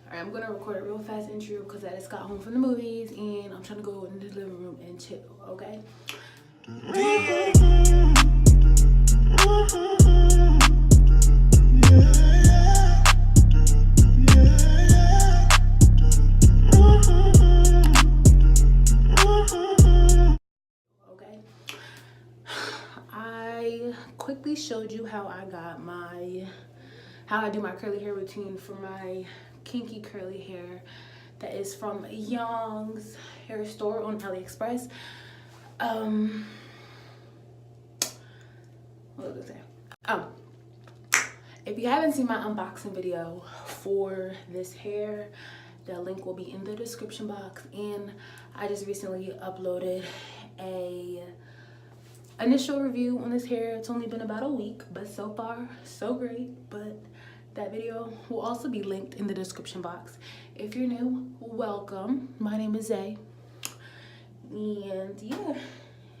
Alright, I'm gonna record a real fast intro because I just got home from the movies and I'm trying to go in the living room and chill, okay? Okay. I quickly showed you how I do my curly hair routine for my kinky curly hair that is from Yyong's hair store on AliExpress. What was I saying? Oh, if you haven't seen my unboxing video for this hair, the link will be in the description box. And I just recently uploaded a initial review on this hair. It's only been about a week, but so far so great. But that video will also be linked in the description box. If you're new, welcome. My name is Zay. And yeah,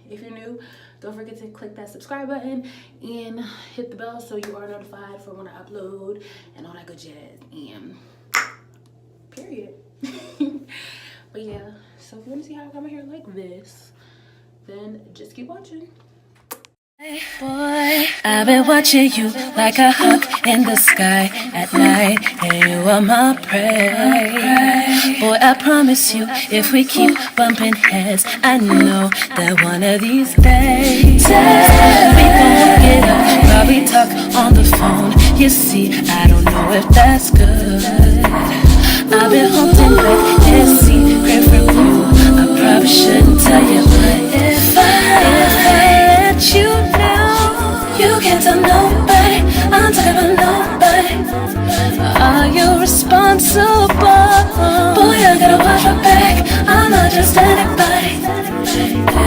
if you're new, don't forget to click that subscribe button and hit the bell so you are notified for when I upload and all that good jazz. And period. But yeah, so if you want to see how I got my hair like this, then just keep watching. Boy, I've been watching you like a hawk in the sky at night, and you are my prey. Boy, I promise you, if we keep bumping heads, I know that one of these days we won't get up while we talk on the phone. You see, I don't know if that's good. I've been holding back this secret from you. I probably shouldn't tell you, but if I let you know, you can't tell nobody. I'm talking about nobody. Are you responsible? Boy, I gotta watch my back. I'm not just anybody.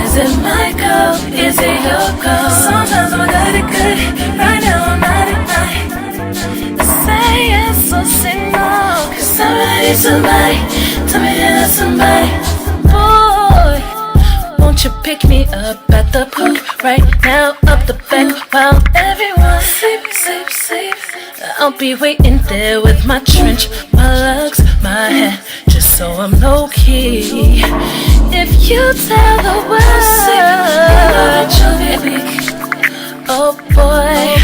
Is it my call? Is it your call? Sometimes I'm good. Right now I'm not at night. They say yes, so say no, 'cause I really need somebody. Tell me you're not somebody. Boy, won't you pick me up at the pool right now, up the back while everyone sleep. I'll be waiting there with my trench, my lugs, my hat, just so I'm low key. If you tell the world, oh boy,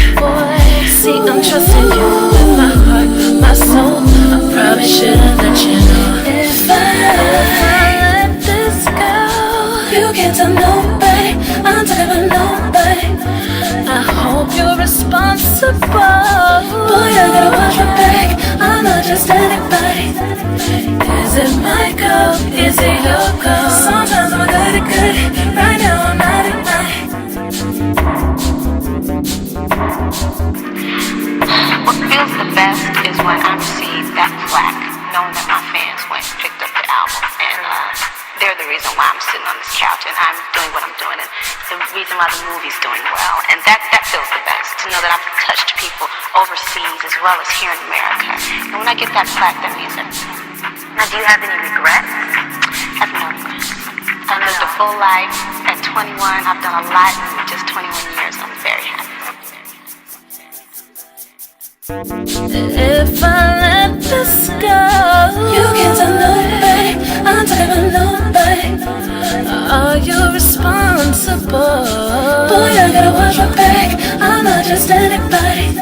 see I'm trusting you with my heart, my soul. I probably shouldn't let you know. If I let this go, you can't tell nobody. I'm talking about nobody. I hope you're responsible. Boy, I gotta watch my back. I'm not just anybody. Is it my call? Is it your call? Sometimes I'm good. Right now I'm not at night. What feels the best is when I receive that plaque, knowing that my fans went and picked up the album, and they're the reason why I'm sitting on this couch and I'm doing what I'm doing, and the reason why the movie's doing well. And that feels the best, to know that I've touched people overseas as well as here in America. And when I get that plaque, that means everything. Now, do you have any regrets? I have no regrets. I've lived a full life. At 21, I've done a lot in just 21 years. I'm very happy. If I let this go, you can't tell nobody. I'm talking about nobody. Are you responsible? Boy, I gotta watch my back. I'm not just anybody.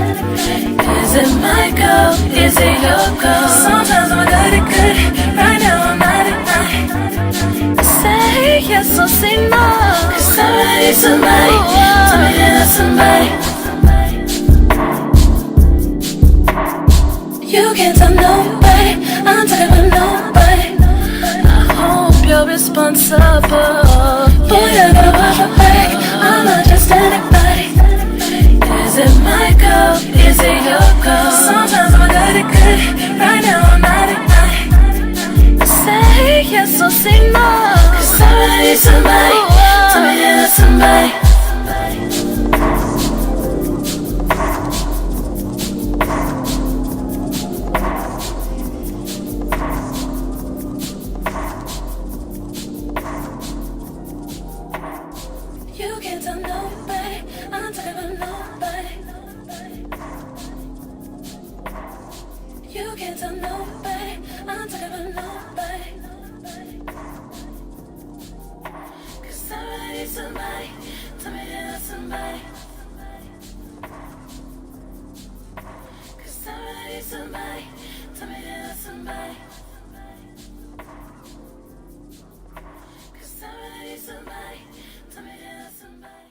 Is it my call? Is it your call? Sometimes I'm good. Right now I'm not at night. Say yes or say no, 'cause I really need somebody. Tell me you're not somebody. You can't tell nobody. I'm talking about nobody. I hope you're responsible. Boy, I gotta watch my back. I'm not just anybody. Is it my call? Is it your call? Sometimes I'm good. Right now I'm not at night. Say yes or say no, 'cause I really need somebody. Tell me you're not somebody. You can't tell nobody. I'm talking about nobody. You can't tell nobody. I'm talking about nobody. 'Cause I really need somebody. Tell me that somebody. 'Cause I really need somebody. Tell me that somebody. 'Cause I really need somebody. Tell me that somebody.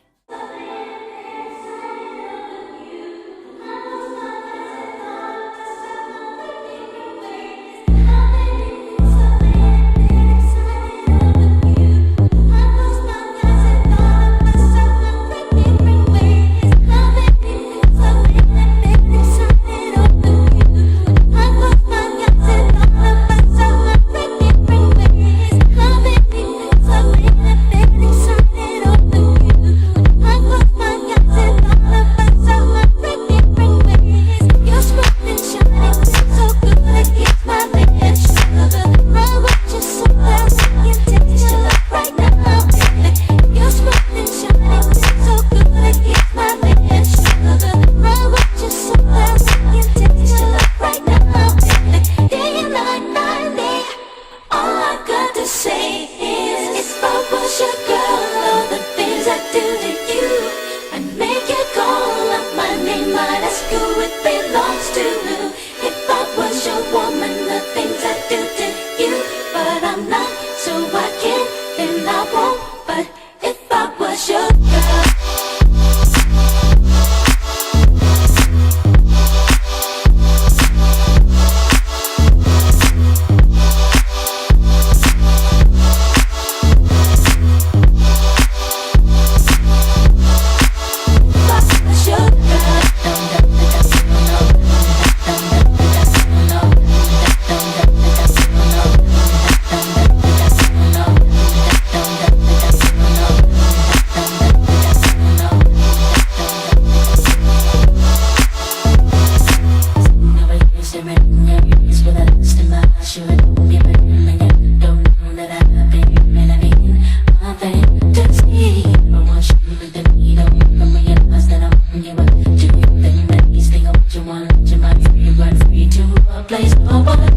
Place, oh,